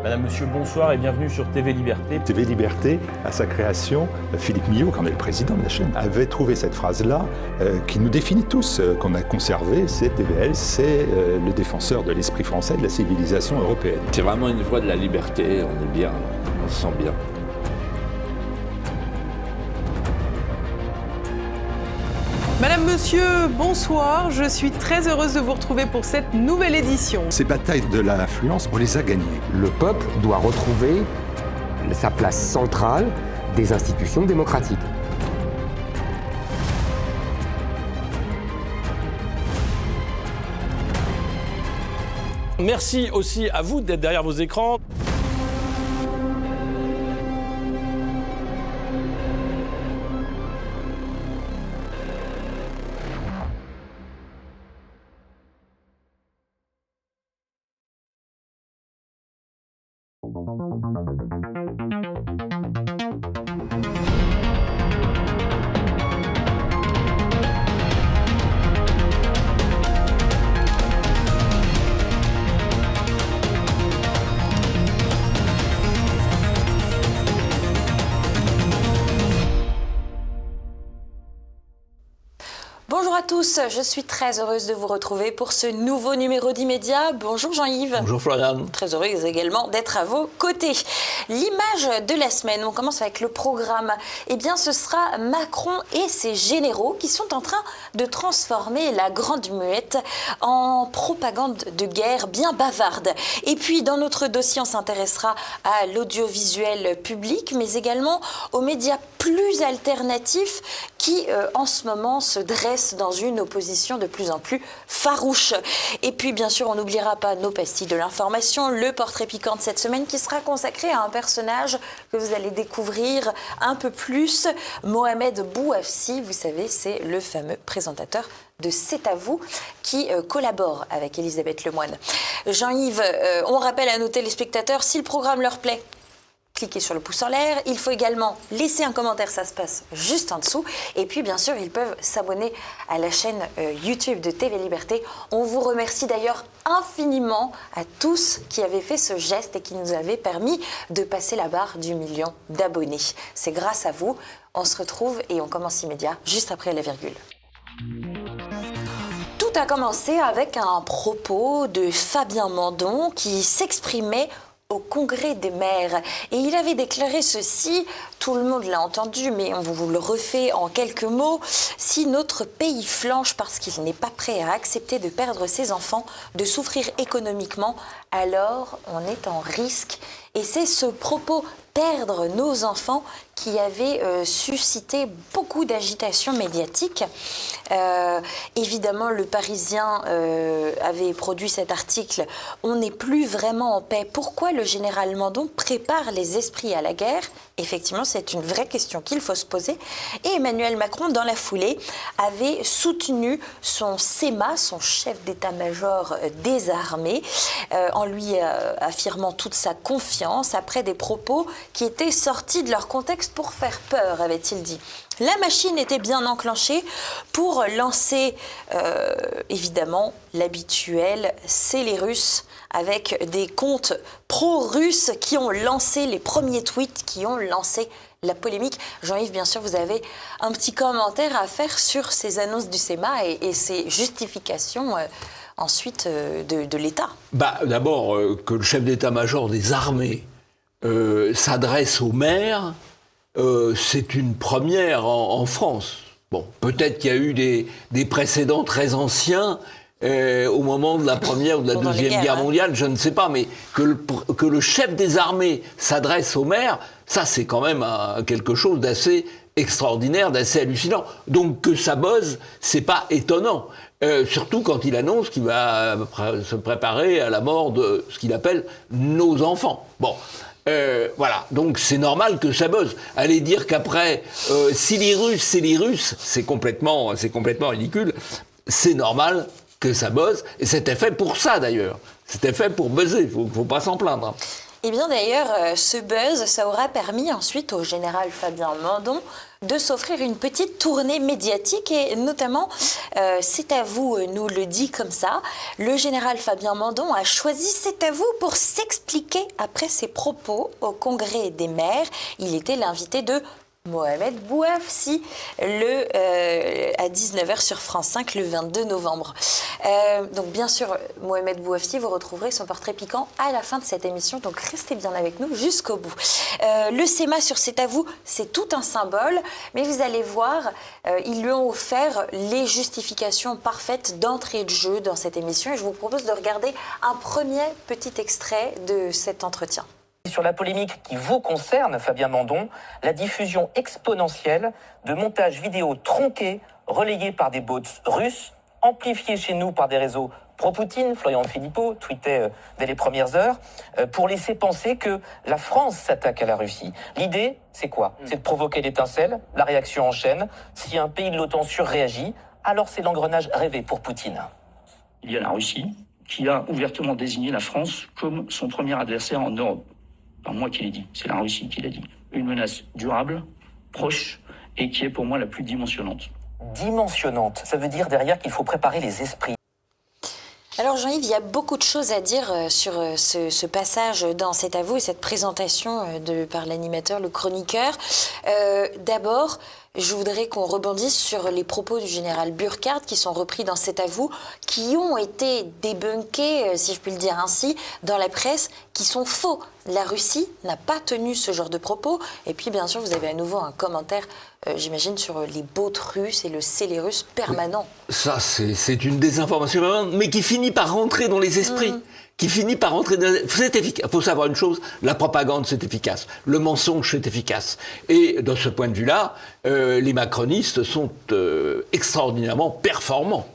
Madame, Monsieur, bonsoir et bienvenue sur TV Liberté. TV Liberté, à sa création, Philippe Millot, qui en est le président de la chaîne, avait trouvé cette phrase-là qui nous définit tous, qu'on a conservée, c'est TVL, c'est le défenseur de l'esprit français, de la civilisation européenne. C'est vraiment une voix de la liberté, on est bien, on se sent bien. Madame, Monsieur, bonsoir. Je suis très heureuse de vous retrouver pour cette nouvelle édition. Ces batailles de l'influence, on les a gagnées. Le peuple doit retrouver sa place centrale des institutions démocratiques. Merci aussi à vous d'être derrière vos écrans. Bonjour à tous, je suis très heureuse de vous retrouver pour ce nouveau numéro d'Immédiat. Bonjour Jean-Yves. Bonjour Floriane. Très heureuse également d'être à vos côtés. L'image de la semaine, on commence avec le programme. Eh bien, ce sera Macron et ses généraux qui sont en train de transformer la Grande Muette en propagande de guerre bien bavarde. Et puis, dans notre dossier, on s'intéressera à l'audiovisuel public, mais également aux médias plus alternatifs qui, en ce moment, se dressent dans une opposition de plus en plus farouche. Et puis, bien sûr, on n'oubliera pas nos pastilles de l'information, le portrait piquant de cette semaine qui sera consacré à un personnage que vous allez découvrir un peu plus, Mohamed Bouafsi. Vous savez, c'est le fameux présentateur de C'est à vous, qui collabore avec Elisabeth Lemoine. Jean-Yves, on rappelle à nos téléspectateurs, si le programme leur plaît, cliquez sur le pouce en l'air. Il faut également laisser un commentaire, ça se passe juste en dessous. Et puis, bien sûr, ils peuvent s'abonner à la chaîne YouTube de TV Liberté. On vous remercie d'ailleurs infiniment à tous qui avaient fait ce geste et qui nous avaient permis de passer la barre du 1 million d'abonnés. C'est grâce à vous. On se retrouve et on commence immédiat, juste après la virgule. Tout a commencé avec un propos de Fabien Mandon qui s'exprimait au Congrès des maires. Et il avait déclaré ceci, tout le monde l'a entendu, mais on vous le refait en quelques mots. Si notre pays flanche parce qu'il n'est pas prêt à accepter de perdre ses enfants, de souffrir économiquement, alors on est en risque. Et c'est ce propos perdre nos enfants qui avait suscité beaucoup d'agitation médiatique. Évidemment, le Parisien avait produit cet article « On n'est plus vraiment en paix. Pourquoi le général Mandon prépare les esprits à la guerre ?» Effectivement, c'est une vraie question qu'il faut se poser. Et Emmanuel Macron, dans la foulée, avait soutenu son CEMA, son chef d'état-major des armées, en lui affirmant toute sa confiance après des propos qui étaient sortis de leur contexte pour faire peur, avait-il dit. La machine était bien enclenchée pour lancer, évidemment, l'habituel, c'est les Russes, avec des comptes pro-russes qui ont lancé les premiers tweets, qui ont lancé la polémique. Jean-Yves, bien sûr, vous avez un petit commentaire à faire sur ces annonces du CEMA et ces justifications ensuite de l'État. D'abord, que le chef d'état-major des armées s'adresse aux maires, c'est une première en France. Bon, peut-être qu'il y a eu des précédents très anciens au moment de la Première ou de la Deuxième Guerre mondiale, je ne sais pas, mais que le chef des armées s'adresse aux maires, ça c'est quand même quelque chose d'assez extraordinaire, d'assez hallucinant. Donc que ça buzz, c'est pas étonnant. Surtout quand il annonce qu'il va se préparer à la mort de ce qu'il appelle nos enfants. Bon. Voilà, donc c'est normal que ça buzz. Aller dire qu'après, si les Russes, c'est les Russes, c'est complètement ridicule. C'est normal que ça buzz, et c'était fait pour ça d'ailleurs. C'était fait pour buzzer, faut pas s'en plaindre. Eh bien d'ailleurs, ce buzz, ça aura permis ensuite au général Fabien Mandon de s'offrir une petite tournée médiatique et notamment, C'est à vous nous le dit comme ça, le général Fabien Mandon a choisi C'est à vous pour s'expliquer après ses propos au Congrès des maires. Il était l'invité de Mohamed Bouafsi à 19h sur France 5 le 22 novembre. Donc bien sûr, Mohamed Bouafsi, vous retrouverez son portrait piquant à la fin de cette émission, donc restez bien avec nous jusqu'au bout. Le SEMA sur C'est à vous, c'est tout un symbole, mais vous allez voir, ils lui ont offert les justifications parfaites d'entrée de jeu dans cette émission et je vous propose de regarder un premier petit extrait de cet entretien. Sur la polémique qui vous concerne, Fabien Mandon, la diffusion exponentielle de montages vidéo tronqués, relayés par des bots russes, amplifiés chez nous par des réseaux pro-Poutine, Florian Philippot tweetait dès les premières heures, pour laisser penser que la France s'attaque à la Russie. L'idée, c'est quoi ? C'est de provoquer l'étincelle, la réaction en chaîne. Si un pays de l'OTAN surréagit, alors c'est l'engrenage rêvé pour Poutine. Il y a la Russie qui a ouvertement désigné la France comme son premier adversaire en Europe. Pas moi qui l'ai dit, c'est la Russie qui l'a dit. Une menace durable, proche et qui est pour moi la plus dimensionnante. Dimensionnante, ça veut dire derrière qu'il faut préparer les esprits. Alors Jean-Yves, il y a beaucoup de choses à dire sur ce passage dans C'est à vous et cette présentation par l'animateur, le chroniqueur. D'abord, je voudrais qu'on rebondisse sur les propos du général Burkhardt qui sont repris dans C'est à vous, qui ont été débunkés, si je puis le dire ainsi, dans la presse, qui sont faux. La Russie n'a pas tenu ce genre de propos. Et puis, bien sûr, vous avez à nouveau un commentaire, j'imagine, sur les bots russes et le scellé russe permanent. Ça, c'est une désinformation permanente, mais qui finit par rentrer dans les esprits. Qui finit par rentrer dans... C'est efficace. Il faut savoir une chose, la propagande, c'est efficace. Le mensonge, c'est efficace. Et de ce point de vue-là, les macronistes sont extraordinairement performants.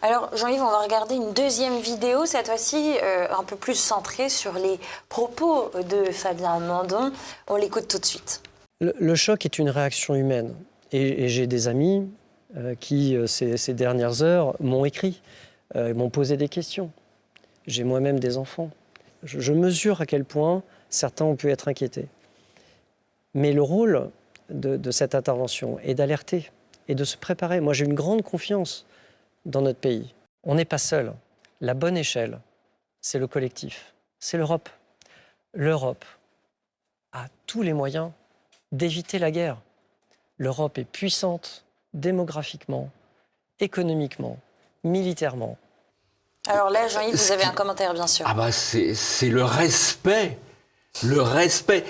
Alors, Jean-Yves, on va regarder une deuxième vidéo, cette fois-ci un peu plus centrée sur les propos de Fabien Mandon. On l'écoute tout de suite. Le choc est une réaction humaine. Et j'ai des amis qui, ces dernières heures, m'ont écrit, m'ont posé des questions. J'ai moi-même des enfants. Je mesure à quel point certains ont pu être inquiétés. Mais le rôle de cette intervention est d'alerter et de se préparer. Moi, j'ai une grande confiance dans notre pays. On n'est pas seul. La bonne échelle, c'est le collectif, c'est l'Europe. L'Europe a tous les moyens d'éviter la guerre. L'Europe est puissante démographiquement, économiquement, militairement. Alors là, Jean-Yves, vous avez un commentaire, bien sûr. Ah bah c'est le respect. Le respect.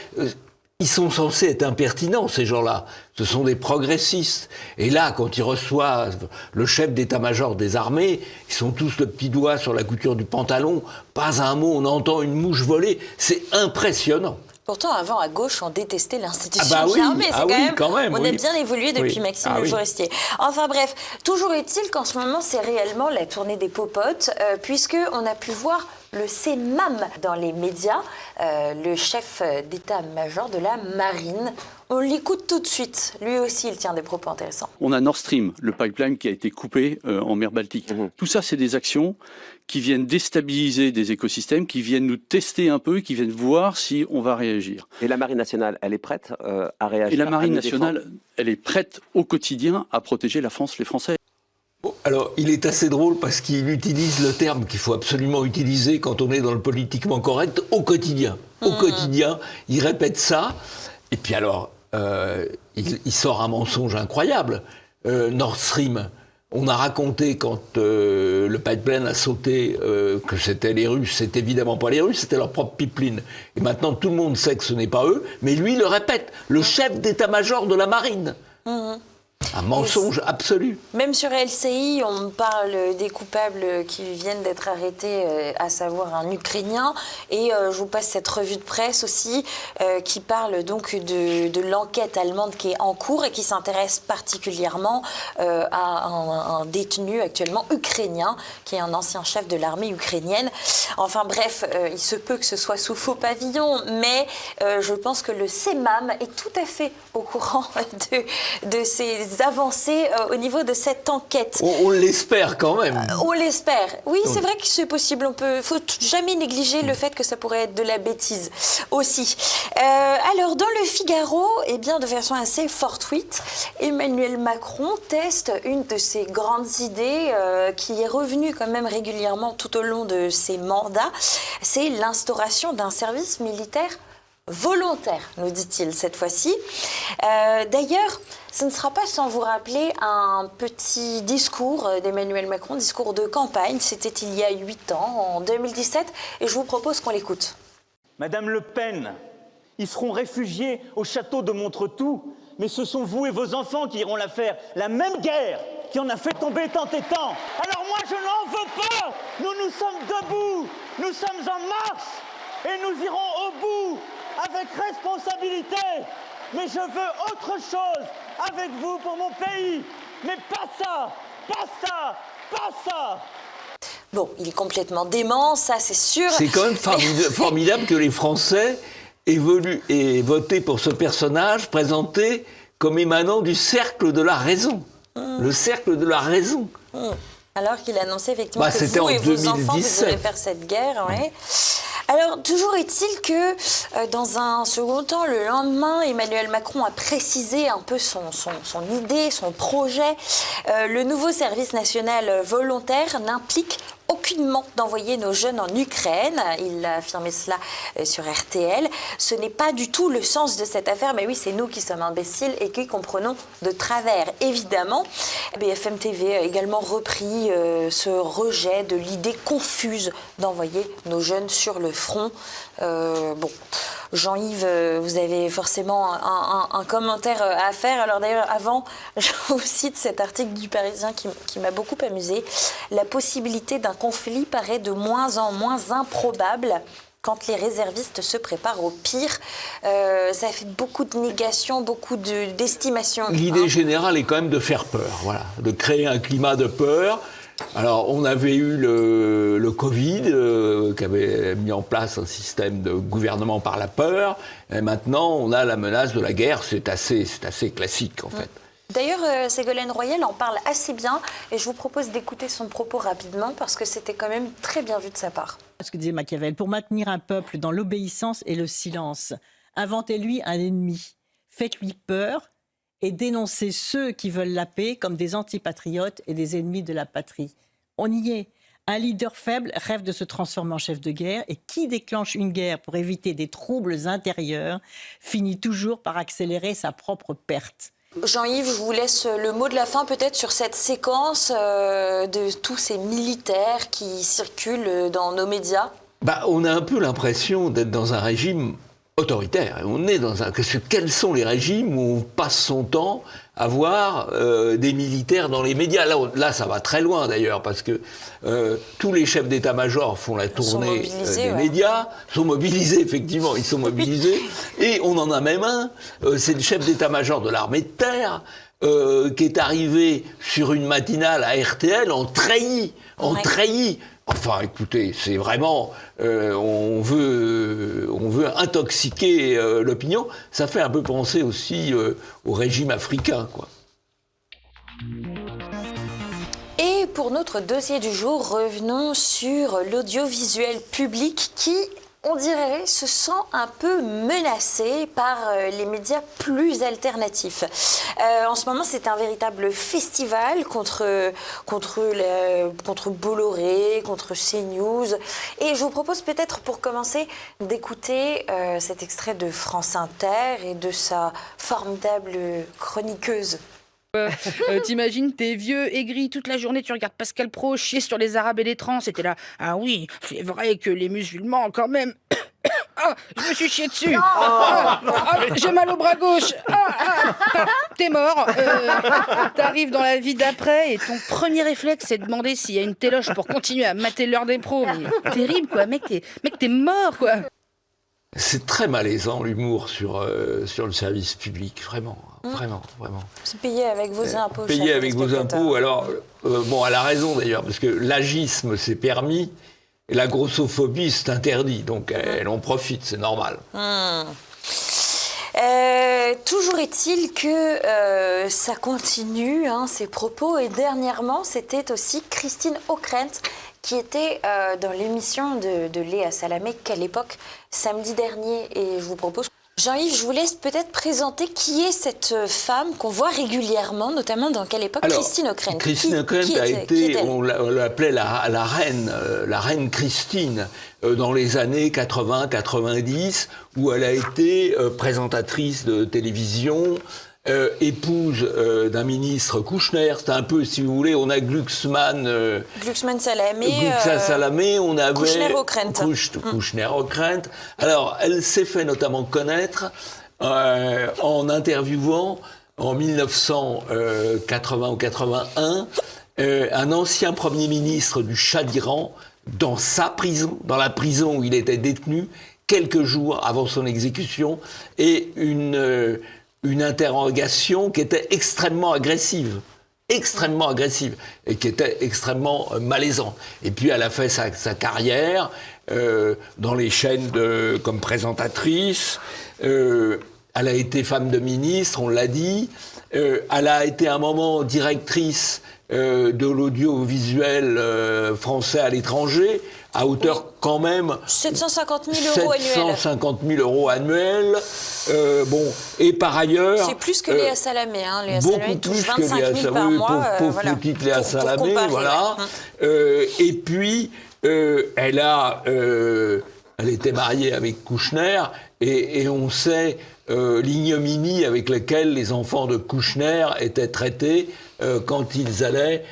Ils sont censés être impertinents, ces gens-là. Ce sont des progressistes. Et là, quand ils reçoivent le chef d'état-major des armées, ils sont tous le petit doigt sur la couture du pantalon. Pas un mot, on entend une mouche voler. C'est impressionnant. Pourtant, avant, à gauche, on détestait l'institution oui, armée. C'est quand même, on a bien évolué depuis Maxime Le Forestier. Enfin bref, toujours est-il qu'en ce moment, c'est réellement la tournée des popotes, puisqu'on a pu voir le CEMAM dans les médias, le chef d'état-major de la marine. On l'écoute tout de suite. Lui aussi, il tient des propos intéressants. On a Nord Stream, le pipeline qui a été coupé en mer Baltique. Tout ça, c'est des actions qui viennent déstabiliser des écosystèmes, qui viennent nous tester un peu, qui viennent voir si on va réagir. Et la Marine nationale, elle est prête à réagir? Et la Marine nationale, elle est prête au quotidien à protéger la France, les Français. Alors, il est assez drôle parce qu'il utilise le terme qu'il faut absolument utiliser quand on est dans le politiquement correct, au quotidien. Au quotidien, il répète ça. Et puis alors, il sort un mensonge incroyable. Nord Stream, on a raconté quand le pipeline a sauté que c'était les Russes. C'est évidemment pas les Russes, c'était leur propre pipeline. Et maintenant, tout le monde sait que ce n'est pas eux, mais lui le répète. Le chef d'état-major de la marine. Un mensonge absolu. Même sur LCI, on parle des coupables qui viennent d'être arrêtés, à savoir un Ukrainien. Et je vous passe cette revue de presse aussi, qui parle donc de l'enquête allemande qui est en cours et qui s'intéresse particulièrement à un détenu actuellement ukrainien, qui est un ancien chef de l'armée ukrainienne. Enfin bref, il se peut que ce soit sous faux pavillon, mais je pense que le CEMAM est tout à fait au courant de ces des avancées au niveau de cette enquête. On l'espère quand même. On l'espère. Oui, c'est vrai que c'est possible. Faut jamais négliger le fait que ça pourrait être de la bêtise aussi. Alors, dans le Figaro, eh bien, de façon assez fortuite, Emmanuel Macron teste une de ses grandes idées qui est revenue quand même régulièrement tout au long de ses mandats. C'est l'instauration d'un service militaire volontaire, nous dit-il cette fois-ci. D'ailleurs, ce ne sera pas sans vous rappeler un petit discours d'Emmanuel Macron, discours de campagne. C'était il y a 8 ans, en 2017, et je vous propose qu'on l'écoute. Madame Le Pen, ils seront réfugiés au château de Montretout, mais ce sont vous et vos enfants qui iront la faire. La même guerre qui en a fait tomber tant et tant. Alors moi, je n'en veux pas. Nous sommes debout, nous sommes en marche, et nous irons au bout avec responsabilité. Mais je veux autre chose avec vous pour mon pays. Mais pas ça, pas ça, pas ça. Bon, il est complètement dément, ça c'est sûr. C'est quand même formidable que les Français aient voté pour ce personnage présenté comme émanant du cercle de la raison. Le cercle de la raison. Alors qu'il annonçait effectivement que c'était vous et en vos 2017. enfants, vous irez faire cette guerre. Ouais. Alors, toujours est-il que, dans un second temps, le lendemain, Emmanuel Macron a précisé un peu son idée, son projet. Le nouveau service national volontaire n'implique aucunement d'envoyer nos jeunes en Ukraine. Il a affirmé cela sur RTL. Ce n'est pas du tout le sens de cette affaire, mais oui, c'est nous qui sommes imbéciles et qui comprenons de travers, évidemment. BFM TV a également repris ce rejet de l'idée confuse d'envoyer nos jeunes sur le front. Bon, Jean-Yves, vous avez forcément un commentaire à faire. Alors d'ailleurs, avant, je vous cite cet article du Parisien qui m'a beaucoup amusé. La possibilité d'un conflit paraît de moins en moins improbable quand les réservistes se préparent au pire. Ça fait beaucoup de négations, beaucoup d'estimation. L'idée générale est quand même de faire peur, voilà, de créer un climat de peur. Alors, on avait eu le Covid, qui avait mis en place un système de gouvernement par la peur. Et maintenant, on a la menace de la guerre. C'est assez classique, en fait. D'ailleurs, Ségolène Royal en parle assez bien. Et je vous propose d'écouter son propos rapidement, parce que c'était quand même très bien vu de sa part. Ce que disait Machiavel, pour maintenir un peuple dans l'obéissance et le silence, inventez-lui un ennemi. Faites-lui peur. Et dénoncer ceux qui veulent la paix comme des antipatriotes et des ennemis de la patrie. On y est. Un leader faible rêve de se transformer en chef de guerre et qui déclenche une guerre pour éviter des troubles intérieurs finit toujours par accélérer sa propre perte. Jean-Yves, je vous laisse le mot de la fin peut-être sur cette séquence de tous ces militaires qui circulent dans nos médias. On a un peu l'impression d'être dans un régime autoritaire. On est dans quels sont les régimes où on passe son temps à voir des militaires dans les médias. Là, ça va très loin d'ailleurs, parce que tous les chefs d'état-major font la tournée des médias, sont mobilisés, effectivement, ils sont mobilisés. Et on en a même un, c'est le chef d'état-major de l'armée de terre, qui est arrivé sur une matinale à RTL en treillis. Enfin, écoutez, c'est vraiment, on veut intoxiquer l'opinion. Ça fait un peu penser aussi au régime africain, quoi. Et pour notre dossier du jour, revenons sur l'audiovisuel public qui, on dirait, se sent un peu menacé par les médias plus alternatifs. En ce moment, c'est un véritable festival contre Bolloré, contre CNews. Et je vous propose peut-être, pour commencer, d'écouter cet extrait de France Inter et de sa formidable chroniqueuse. T'imagines, t'es vieux, aigri, toute la journée, tu regardes Pascal Praud chier sur les Arabes et les trans, et t'es là, ah oui, c'est vrai que les musulmans, quand même... Ah, je me suis chié dessus. J'ai mal au bras gauche. T'es mort. T'arrives dans la vie d'après et ton premier réflexe, c'est de demander s'il y a une téloche pour continuer à mater l'heure des pros. Mais terrible, quoi. Mec, t'es mort, quoi. C'est très malaisant, l'humour sur le service public, vraiment. Vraiment. C'est payé avec vos impôts. Payé avec vos impôts. Alors, elle a raison d'ailleurs, parce que l'agisme, c'est permis, et la grossophobie, c'est interdit. Donc, elle en profite, c'est normal. Toujours est-il que ça continue, ces propos. Et dernièrement, c'était aussi Christine Ockrent qui était dans l'émission de Léa Salamé, qu'à l'époque, samedi dernier. Et je vous propose... Jean-Yves, je vous laisse peut-être présenter qui est cette femme qu'on voit régulièrement, notamment dans quelle époque? Christine Ockrent. Christine Ockrent a été, on l'appelait la reine Christine, dans les années 80-90, où elle a été présentatrice de télévision, épouse d'un ministre Kouchner. C'était un peu, si vous voulez, on a Glucksmann Salamé, on avait Kouchner-Ockrent. Alors, elle s'est fait notamment connaître en interviewant en 1980 ou 81 un ancien Premier ministre du Shah d'Iran dans sa prison, dans la prison où il était détenu, quelques jours avant son exécution, et une interrogation qui était extrêmement agressive, et qui était extrêmement malaisante. Et puis elle a fait sa carrière dans les chaînes comme présentatrice, elle a été femme de ministre, on l'a dit, elle a été à un moment directrice de l'audiovisuel français à l'étranger, à hauteur quand même... 750 000 euros annuels. 750 000 euros annuels. Et par ailleurs... C'est plus que Léa Salamé. Léa Salamé touche 25 000 par mois. Pauvre petite Léa Salamé, voilà. Et puis, elle était mariée avec Kouchner, et on sait l'ignominie avec laquelle les enfants de Kouchner étaient traités quand ils allaient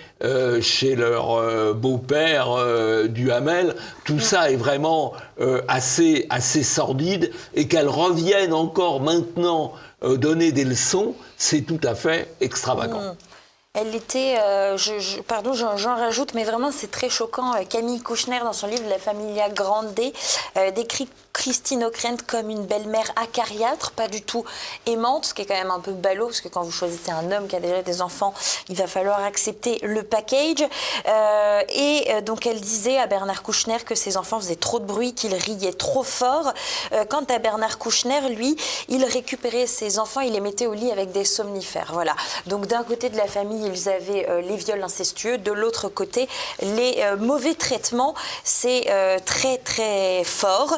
chez leur beau-père Duhamel. Tout ça est vraiment assez sordide, et qu'elle revienne encore maintenant donner des leçons, c'est tout à fait extravagant. Elle était, j'en rajoute, mais vraiment c'est très choquant. Camille Kouchner, dans son livre La Familia Grande, décrit Christine Ockrent comme une belle-mère acariâtre, pas du tout aimante, ce qui est quand même un peu ballot, parce que quand vous choisissez un homme qui a déjà des enfants, il va falloir accepter le package. Donc elle disait à Bernard Kouchner que ses enfants faisaient trop de bruit, qu'ils riaient trop fort. Quant à Bernard Kouchner, lui, il récupérait ses enfants, il les mettait au lit avec des somnifères. Voilà. Donc d'un côté de la famille, ils avaient les viols incestueux, de l'autre côté, les mauvais traitements. C'est très très fort.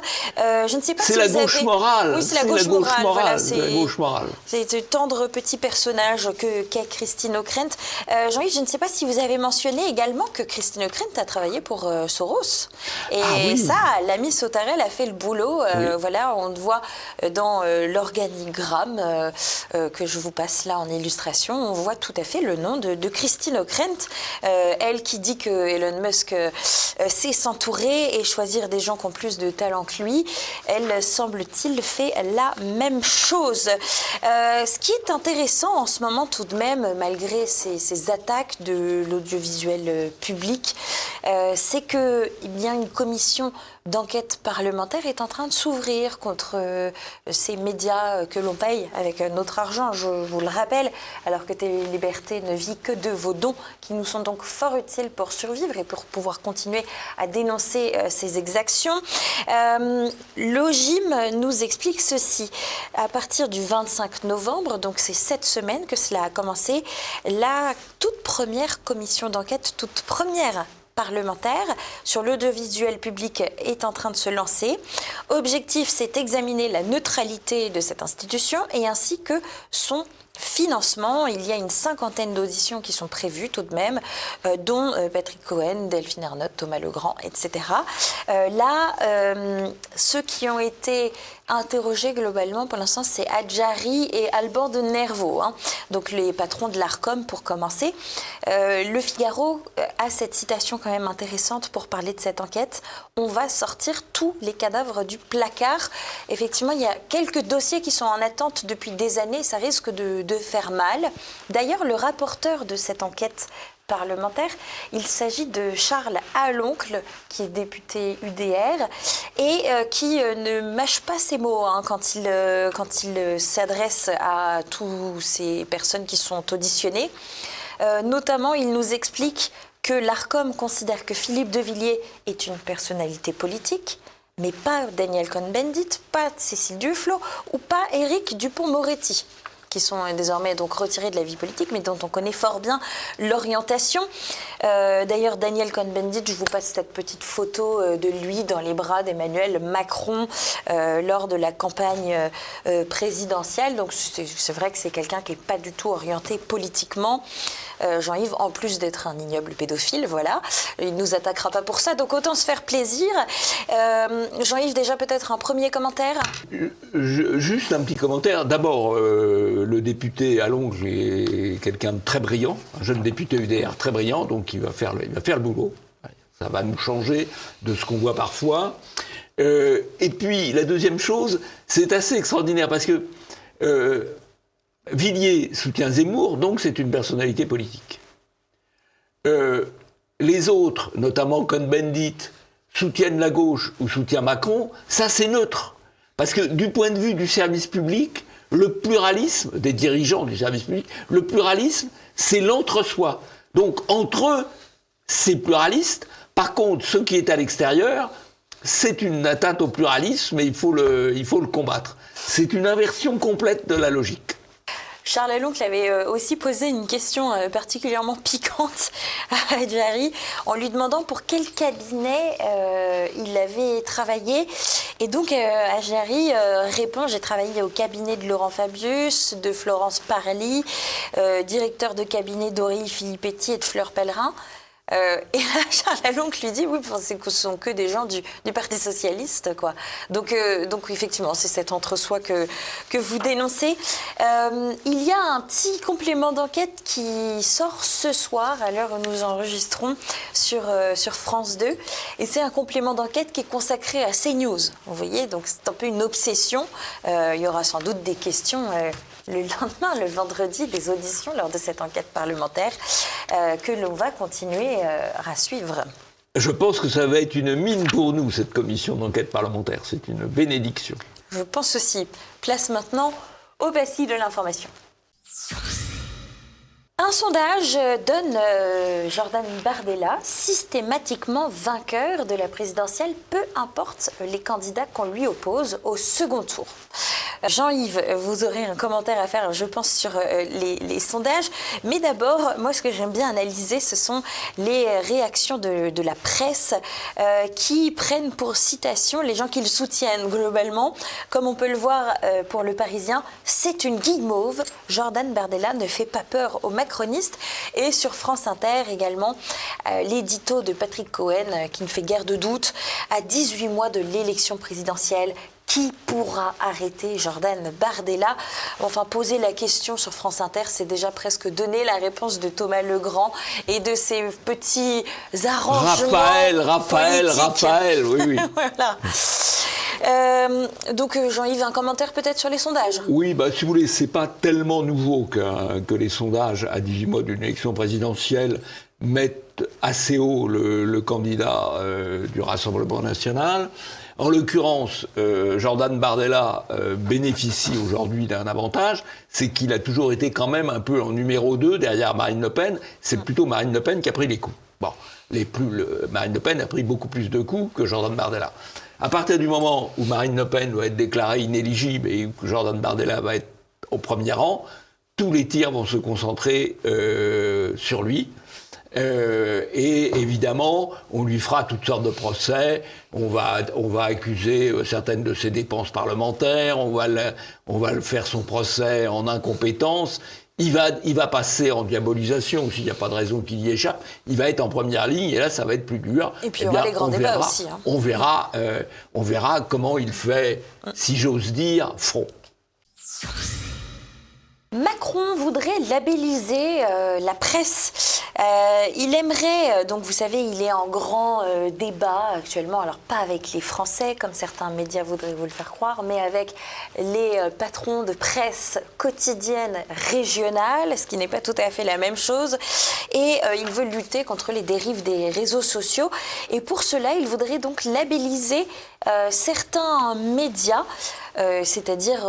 Je ne sais pas c'est la gauche morale. Oui, c'est la gauche morale. Voilà, c'est la gauche morale. C'est ce tendre petit personnage qu'est Christine Ockrent. Jean-Yves, je ne sais pas si vous avez mentionné également que Christine Ockrent a travaillé pour Soros. Et ça, l'ami Sautarel a fait le boulot. Voilà, on le voit dans l'organigramme que je vous passe là en illustration. On voit tout à fait le nom de Christine Ockrent. Elle qui dit que Elon Musk sait s'entourer et choisir des gens qui ont plus de talent que lui. Elle, semble-t-il, fait la même chose. Ce qui est intéressant en ce moment tout de même, malgré ces attaques de l'audiovisuel public, c'est qu'il y a une commission d'enquête parlementaire est en train de s'ouvrir contre ces médias que l'on paye avec notre argent, je vous le rappelle, alors que Télé Liberté ne vit que de vos dons, qui nous sont donc fort utiles pour survivre et pour pouvoir continuer à dénoncer ces exactions. L'OGIM nous explique ceci. À partir du 25 novembre, donc c'est cette semaine que cela a commencé, la toute première commission d'enquête, toute première parlementaire sur l'audiovisuel public est en train de se lancer. Objectif, c'est examiner la neutralité de cette institution et ainsi que son financement. Il y a une 50aine d'auditions qui sont prévues tout de même, dont Patrick Cohen, Delphine Ernotte, Thomas Legrand, etc. Ceux qui ont été interrogés globalement pour l'instant, c'est Adjari et Alban de Nervaux, donc les patrons de l'Arcom pour commencer. Le Figaro a cette citation quand même intéressante pour parler de cette enquête. On va sortir tous les cadavres du placard. Effectivement, il y a quelques dossiers qui sont en attente depuis des années, ça risque de faire mal. D'ailleurs, le rapporteur de cette enquête parlementaire, il s'agit de Charles Aloncle, qui est député UDR, et qui ne mâche pas ses mots quand il s'adresse à toutes ces personnes qui sont auditionnées. Notamment, il nous explique que l'Arcom considère que Philippe de Villiers est une personnalité politique, mais pas Daniel Cohn-Bendit, pas Cécile Duflot ou pas Éric Dupond-Moretti, qui sont désormais donc retirés de la vie politique, mais dont on connaît fort bien l'orientation. D'ailleurs, Daniel Cohn-Bendit, je vous passe cette petite photo de lui dans les bras d'Emmanuel Macron lors de la campagne présidentielle. Donc c'est vrai que c'est quelqu'un qui n'est pas du tout orienté politiquement. Jean-Yves, en plus d'être un ignoble pédophile, voilà, il ne nous attaquera pas pour ça, donc autant se faire plaisir. Jean-Yves, déjà peut-être un premier commentaire ? Juste un petit commentaire. D'abord, le député à Longles est quelqu'un de très brillant, un jeune député UDR très brillant, donc il va faire le boulot. Ça va nous changer de ce qu'on voit parfois. Et puis, la deuxième chose, c'est assez extraordinaire parce que Villiers soutient Zemmour, donc c'est une personnalité politique. Les autres, notamment Cohn-Bendit, soutiennent la gauche ou soutiennent Macron, ça c'est neutre. Parce que du point de vue du service public, le pluralisme, des dirigeants du service public, le pluralisme, c'est l'entre-soi. Donc entre eux, c'est pluraliste. Par contre, ce qui est à l'extérieur, c'est une atteinte au pluralisme et il faut le combattre. C'est une inversion complète de la logique. Charles Aloncle avait aussi posé une question particulièrement piquante à Hadjari en lui demandant pour quel cabinet il avait travaillé. Et donc Hadjari répond: j'ai travaillé au cabinet de Laurent Fabius, de Florence Parly, directeur de cabinet d'Aurélie Filippetti et de Fleur Pellerin. Et là, Charles Aloncle lui dit: oui, ce ne sont que des gens du Parti Socialiste, quoi. Donc effectivement, c'est cet entre-soi que vous dénoncez. Il y a un petit complément d'enquête qui sort ce soir, à l'heure où nous enregistrons, sur France 2. Et c'est un complément d'enquête qui est consacré à CNews. Vous voyez, donc c'est un peu une obsession. Il y aura sans doute des questions le lendemain, le vendredi, des auditions lors de cette enquête parlementaire que l'on va continuer à suivre. Je pense que ça va être une mine pour nous, cette commission d'enquête parlementaire. C'est une bénédiction. Je pense aussi. Place maintenant au bastille de l'information. Un sondage donne Jordan Bardella systématiquement vainqueur de la présidentielle, peu importe les candidats qu'on lui oppose au second tour. Jean-Yves, vous aurez un commentaire à faire, je pense, sur les sondages. Mais d'abord, moi, ce que j'aime bien analyser, ce sont les réactions de la presse qui prennent pour citation les gens qui le soutiennent globalement. Comme on peut le voir pour Le Parisien, c'est une guimauve. Jordan Bardella ne fait pas peur aux macronistes. Et sur France Inter également, l'édito de Patrick Cohen qui ne fait guère de doute. À 18 mois de l'élection présidentielle, qui pourra arrêter Jordan Bardella? Enfin, poser la question sur France Inter, c'est déjà presque donner la réponse de Thomas Legrand et de ses petits arrangements Raphaël, oui. Voilà. Donc Jean-Yves, un commentaire peut-être sur les sondages? Oui, si vous voulez, c'est pas tellement nouveau que les sondages à 18 mois d'une élection présidentielle mettent assez haut le candidat du Rassemblement national. En l'occurrence, Jordan Bardella bénéficie aujourd'hui d'un avantage, c'est qu'il a toujours été quand même un peu en numéro 2 derrière Marine Le Pen. C'est plutôt Marine Le Pen qui a pris les coups. Bon, Marine Le Pen a pris beaucoup plus de coups que Jordan Bardella. À partir du moment où Marine Le Pen va être déclarée inéligible et que Jordan Bardella va être au premier rang, tous les tirs vont se concentrer sur lui. Et évidemment, on lui fera toutes sortes de procès. On va accuser certaines de ses dépenses parlementaires. On va le faire son procès en incompétence. Il va passer en diabolisation, s'il n'y a pas de raison qu'il y échappe. Il va être en première ligne, et là, ça va être plus dur. Et puis, il y aura les grands débats aussi. Hein. On verra comment il fait, si j'ose dire, front. Macron voudrait labelliser la presse. Il aimerait, donc vous savez, il est en grand débat actuellement, alors pas avec les Français, comme certains médias voudraient vous le faire croire, mais avec les patrons de presse quotidienne régionale, ce qui n'est pas tout à fait la même chose. Et il veut lutter contre les dérives des réseaux sociaux. Et pour cela, il voudrait donc labelliser certains médias. c'est-à-dire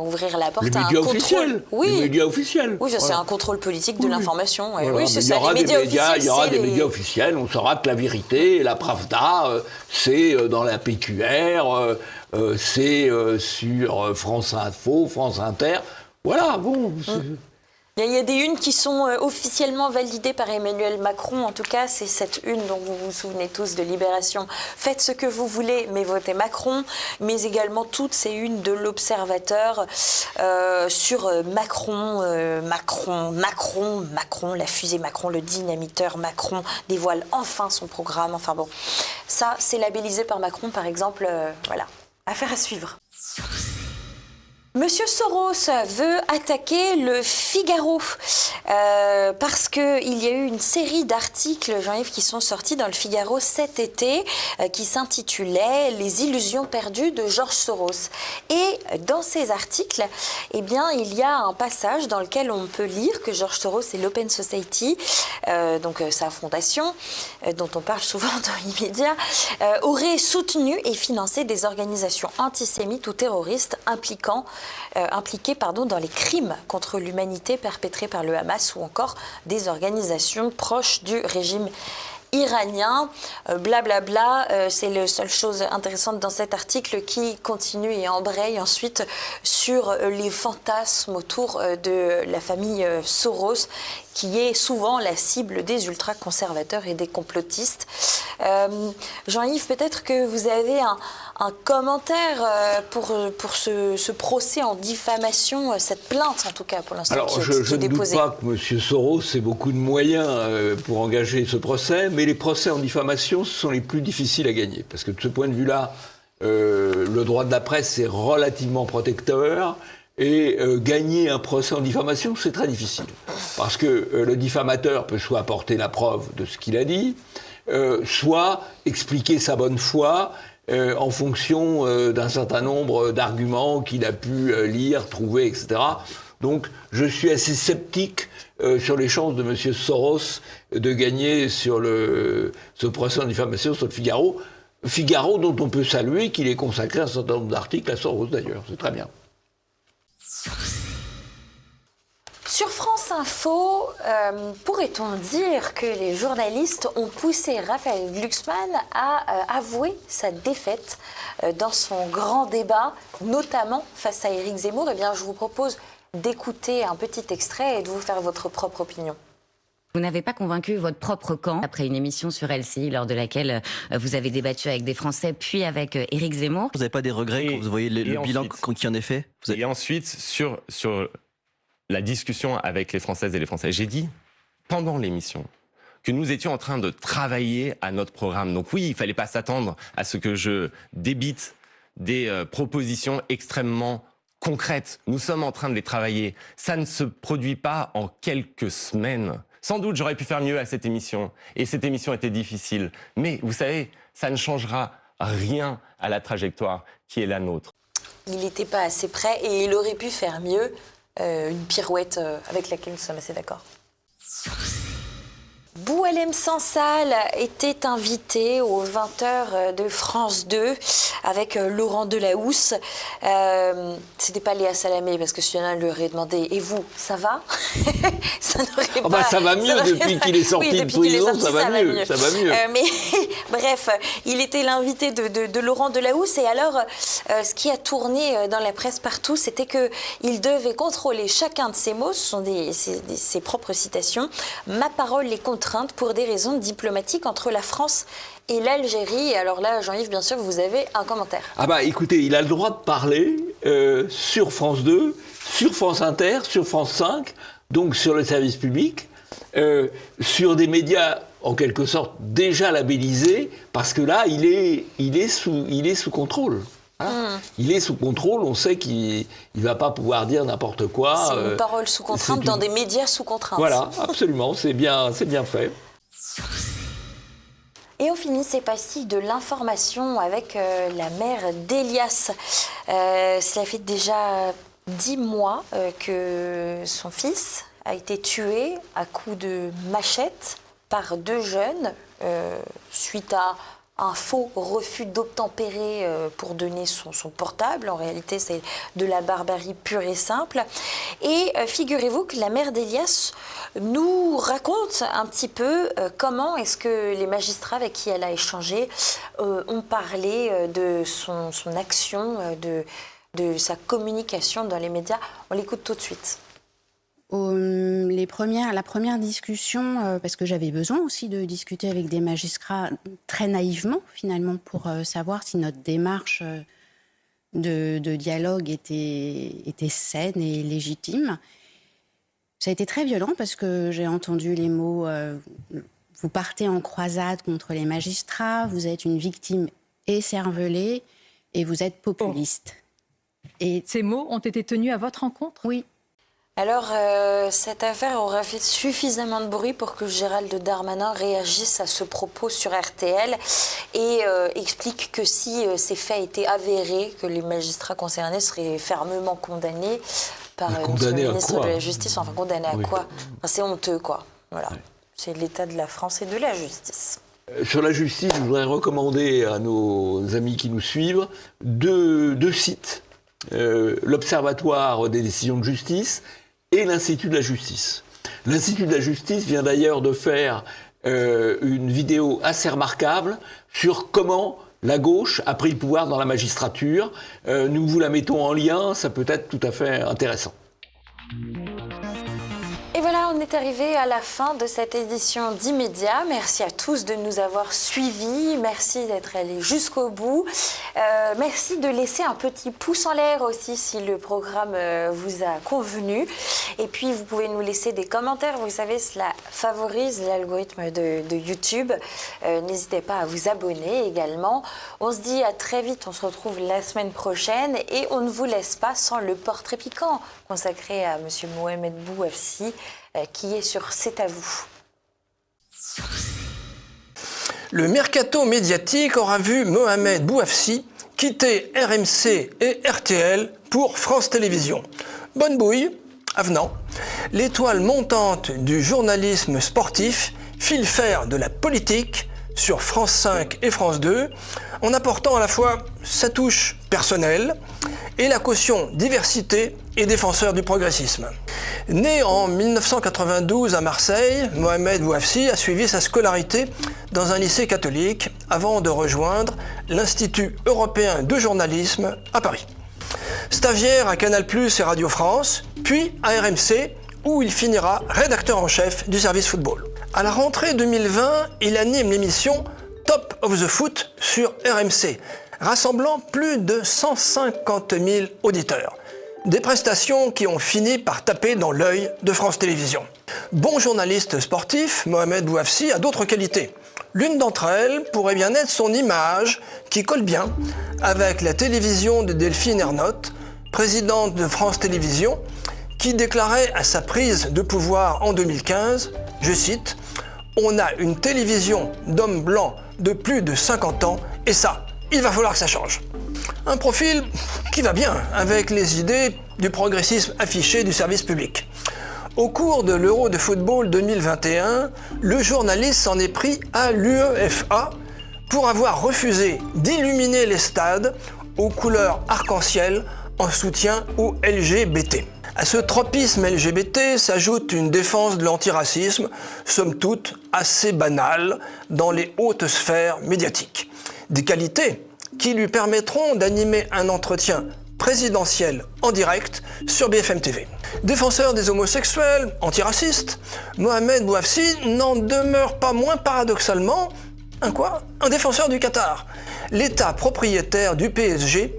ouvrir la porte les à un médias contrôle. officiels. Oui, les médias officiels. oui, ça, c'est Voilà. un contrôle politique de l'information. Voilà, Oui, c'est mais ça. Les médias officiels, il y aura c'est des les- médias officiels. On saura que la vérité, la Pravda, c'est dans la PQR, c'est sur France Info, France Inter. Voilà, bon. Il y a des unes qui sont officiellement validées par Emmanuel Macron. En tout cas, c'est cette une dont vous vous souvenez tous de Libération. Faites ce que vous voulez, mais votez Macron. Mais également toutes ces unes de l'Observateur sur Macron, la fusée Macron, le dynamiteur Macron dévoile enfin son programme. Enfin bon, ça, c'est labellisé par Macron, par exemple. Voilà, affaire à suivre. Monsieur Soros veut attaquer le Figaro parce qu'il y a eu une série d'articles, Jean-Yves, qui sont sortis dans le Figaro cet été qui s'intitulait « Les illusions perdues de Georges Soros ». Et dans ces articles, eh bien, il y a un passage dans lequel on peut lire que Georges Soros et l'Open Society, donc sa fondation, dont on parle souvent dans les médias, auraient soutenu et financé des organisations antisémites ou terroristes impliqués dans les crimes contre l'humanité perpétrés par le Hamas ou encore des organisations proches du régime iranien, blablabla. C'est la seule chose intéressante dans cet article qui continue et embraye ensuite sur les fantasmes autour de la famille Soros, qui est souvent la cible des ultra-conservateurs et des complotistes. Jean-Yves, peut-être que vous avez un commentaire pour ce procès en diffamation, cette plainte en tout cas pour l'instant. Alors, je ne doute pas que M. Soros ait beaucoup de moyens pour engager ce procès, mais les procès en diffamation, ce sont les plus difficiles à gagner. Parce que de ce point de vue-là, le droit de la presse est relativement protecteur. Et gagner un procès en diffamation, c'est très difficile. Parce que le diffamateur peut soit apporter la preuve de ce qu'il a dit, soit expliquer sa bonne foi en fonction d'un certain nombre d'arguments qu'il a pu lire, trouver, etc. Donc je suis assez sceptique sur les chances de M. Soros de gagner sur ce procès en diffamation sur le Figaro. Figaro dont on peut saluer qu'il ait consacré un certain nombre d'articles à Soros d'ailleurs, c'est très bien. Sur France Info, pourrait-on dire que les journalistes ont poussé Raphaël Glucksmann à avouer sa défaite dans son grand débat, notamment face à Éric Zemmour? Eh bien, je vous propose d'écouter un petit extrait et de vous faire votre propre opinion. Vous n'avez pas convaincu votre propre camp après une émission sur LCI lors de laquelle vous avez débattu avec des Français puis avec Éric Zemmour. Vous n'avez pas des regrets quand vous voyez le bilan qui en est fait? Et ensuite, sur la discussion avec les Françaises et les Français, j'ai dit, pendant l'émission, que nous étions en train de travailler à notre programme. Donc oui, il ne fallait pas s'attendre à ce que je débite des propositions extrêmement concrètes. Nous sommes en train de les travailler. Ça ne se produit pas en quelques semaines. Sans doute, j'aurais pu faire mieux à cette émission. Et cette émission était difficile. Mais vous savez, ça ne changera rien à la trajectoire qui est la nôtre. Il n'était pas assez près et il aurait pu faire mieux. Une pirouette avec laquelle nous sommes assez d'accord. Boualem Sansal était invité aux 20h de France 2 avec Laurent Delahousse. C'était pas Léa Salamé parce que Fiona lui aurait demandé « Et vous, ça va ?» Ça n'aurait pas... ça va mieux depuis qu'il est sorti de prison, ça va mieux. Mais bref, il était l'invité de Laurent Delahousse et alors ce qui a tourné dans la presse partout, c'était qu'il devait contrôler chacun de ses mots, ce sont ses propres citations. « Ma parole est contrainte pour des raisons diplomatiques entre la France et l'Algérie. » Alors là, Jean-Yves, bien sûr, vous avez un commentaire. Ah bah écoutez, il a le droit de parler sur France 2, sur France Inter, sur France 5, donc sur le service public, sur des médias en quelque sorte déjà labellisés, parce que là, il est sous contrôle. Hein. Il est sous contrôle, on sait qu'il ne va pas pouvoir dire n'importe quoi. C'est une parole sous contrainte dans des médias sous contrainte. Voilà, absolument, c'est bien fait. Et on finit ces pastilles de l'information avec la mère d'Elias. Cela fait déjà 10 mois que son fils a été tué à coups de machette par 2 jeunes suite à un faux refus d'obtempérer pour donner son portable. En réalité, c'est de la barbarie pure et simple. Et figurez-vous que la mère d'Elias nous raconte un petit peu comment est-ce que les magistrats avec qui elle a échangé ont parlé de son action, de sa communication dans les médias. On l'écoute tout de suite. La première discussion, parce que j'avais besoin aussi de discuter avec des magistrats très naïvement, finalement, pour savoir si notre démarche de dialogue était saine et légitime. Ça a été très violent parce que j'ai entendu les mots « vous partez en croisade contre les magistrats, vous êtes une victime écervelée et vous êtes populiste ». Et ces mots ont été tenus à votre rencontre ? Oui. Alors, cette affaire aura fait suffisamment de bruit pour que Gérald Darmanin réagisse à ce propos sur RTL et explique que si ces faits étaient avérés, que les magistrats concernés seraient fermement condamnés par le ministre de la Justice. Enfin, condamnés à quoi ? Enfin, c'est honteux, quoi. Voilà. Oui. C'est l'état de la France et de la justice. Sur la justice, je voudrais recommander à nos amis qui nous suivent deux sites. L'Observatoire des décisions de justice et l'Institut de la justice. L'Institut de la justice vient d'ailleurs de faire une vidéo assez remarquable sur comment la gauche a pris le pouvoir dans la magistrature. Nous vous la mettons en lien, ça peut être tout à fait intéressant. Et voilà, on est arrivé à la fin de cette édition d'Immédiat. Merci à tous de nous avoir suivis. Merci d'être allés jusqu'au bout. Merci de laisser un petit pouce en l'air aussi si le programme vous a convenu. Et puis, vous pouvez nous laisser des commentaires. Vous savez, cela favorise l'algorithme de YouTube. N'hésitez pas à vous abonner également. On se dit à très vite. On se retrouve la semaine prochaine. Et on ne vous laisse pas sans le portrait piquant consacré à M. Mohamed Bouafsi, qui est sur C'est à vous. Le mercato médiatique aura vu Mohamed Bouafsi quitter RMC et RTL pour France Télévisions. Bonne bouille, avenant. L'étoile montante du journalisme sportif file faire de la politique sur France 5 et France 2 en apportant à la fois sa touche personnelle et la caution diversité et défenseur du progressisme. Né en 1992 à Marseille, Mohamed Bouafsi a suivi sa scolarité dans un lycée catholique avant de rejoindre l'Institut européen de journalisme à Paris. Stagiaire à Canal+ et Radio France, puis à RMC, où il finira rédacteur en chef du service football. À la rentrée 2020, il anime l'émission Top of the Foot sur RMC, rassemblant plus de 150 000 auditeurs. Des prestations qui ont fini par taper dans l'œil de France Télévisions. Bon journaliste sportif, Mohamed Bouafsi a d'autres qualités. L'une d'entre elles pourrait bien être son image, qui colle bien avec la télévision de Delphine Ernotte, présidente de France Télévisions, qui déclarait à sa prise de pouvoir en 2015, je cite, « On a une télévision d'hommes blancs de plus de 50 ans, et ça, il va falloir que ça change. » Un profil qui va bien avec les idées du progressisme affiché du service public. Au cours de l'Euro de football 2021, le journaliste s'en est pris à l'UEFA pour avoir refusé d'illuminer les stades aux couleurs arc-en-ciel en soutien aux LGBT. À ce tropisme LGBT s'ajoute une défense de l'antiracisme, somme toute assez banale dans les hautes sphères médiatiques. Des qualités qui lui permettront d'animer un entretien présidentiel en direct sur BFM TV. Défenseur des homosexuels, antiraciste, Mohamed Bouafsi n'en demeure pas moins paradoxalement un défenseur du Qatar. L'État propriétaire du PSG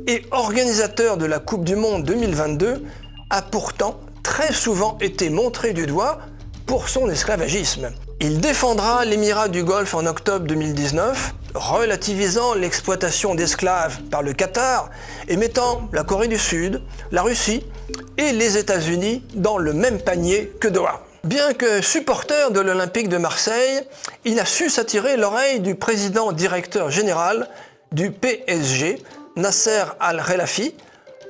et organisateur de la Coupe du Monde 2022 a pourtant très souvent été montré du doigt pour son esclavagisme. Il défendra l'Émirat du Golfe en octobre 2019, relativisant l'exploitation d'esclaves par le Qatar et mettant la Corée du Sud, la Russie et les États-Unis dans le même panier que Doha. Bien que supporter de l'Olympique de Marseille, il a su s'attirer l'oreille du président directeur général du PSG, Nasser Al-Khelaifi,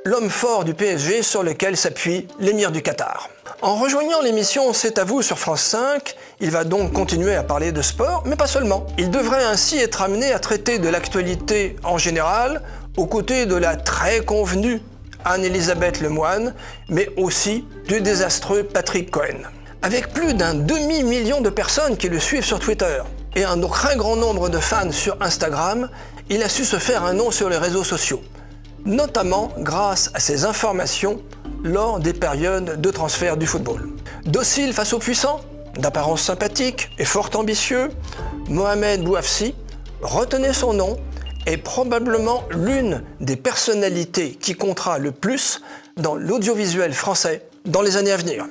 l'homme fort du PSG sur lequel s'appuie l'émir du Qatar. En rejoignant l'émission C'est à vous sur France 5, il va donc continuer à parler de sport, mais pas seulement. Il devrait ainsi être amené à traiter de l'actualité en général, aux côtés de la très convenue Anne-Elisabeth Lemoine, mais aussi du désastreux Patrick Cohen. Avec plus d'un demi-million de personnes qui le suivent sur Twitter et un très grand nombre de fans sur Instagram, il a su se faire un nom sur les réseaux sociaux, notamment grâce à ses informations lors des périodes de transfert du football. Docile face aux puissants, d'apparence sympathique et fort ambitieux, Mohamed Bouafsi, retenez son nom, est probablement l'une des personnalités qui comptera le plus dans l'audiovisuel français dans les années à venir.